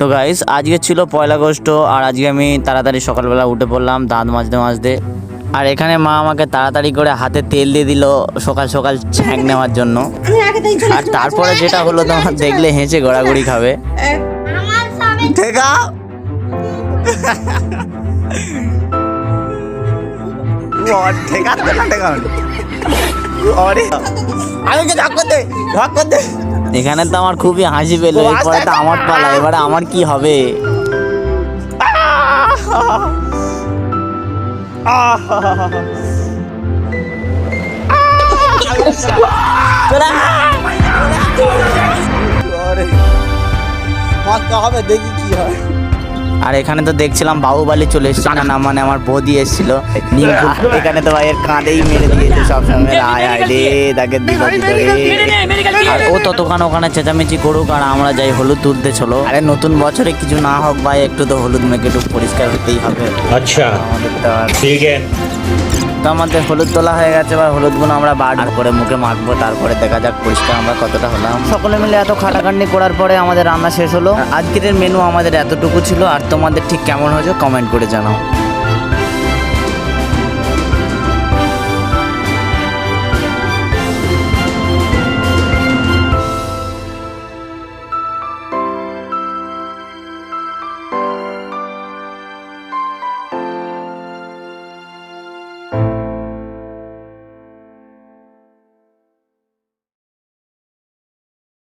তো গাইস আজকে ছিল 1 আগস্ট আর আজকে আমি তাড়াতাড়ি সকালবেলা উঠে পড়লাম দাঁত মাজতে মাজতে। আর এখানে মা আমাকে তাড়াতাড়ি করে হাতে তেল দিয়ে দিল সকাল সকাল ছ্যাঁক নেওয়ার জন্য। আর তারপরে যেটা হলো তোমার দেখলে হেসে গড়াগড়ি খাবে। দেখা এখানে তো আমার খুবই হাসি পেলো। এরপরে তো আমার পালা, এবারে আমার কি হবে? দেখি কি হয়। আর এখানে তো দেখছিলাম বাহুবালি চলে এসেছে, না মানে আমার বৌদি এসেছিল। এখানে তো ভাইয়ের কাঁধেই মেরে দিয়েছে সবসময়, আয় আয় রে তাকে দিল। আর ও ততক্ষণ ওখানে চেঁচামেচি করুক আর আমরা যাই হলুদ তুলতে চলো। আরে নতুন বছরে কিছু না হোক ভাই, একটু তো হলুদ মেখে একটু পরিষ্কার হতেই হবে। আচ্ছা ঠিক আছে। তো আমাদের হলুদ তোলা হয়ে গেছে, এবার হলুদগুলো আমরা বার করে মুখে মাখবো, তারপরে দেখা যাক পরিষ্কার আমরা কতটা হলাম। সকলে মিলে এত খাটাখাটনি করার পরে আমাদের রান্না শেষ হলো। আজকের মেনু আমাদের এতটুকু ছিল। আর তোমাদের ঠিক কেমন হয়েছে কমেন্ট করে জানাও।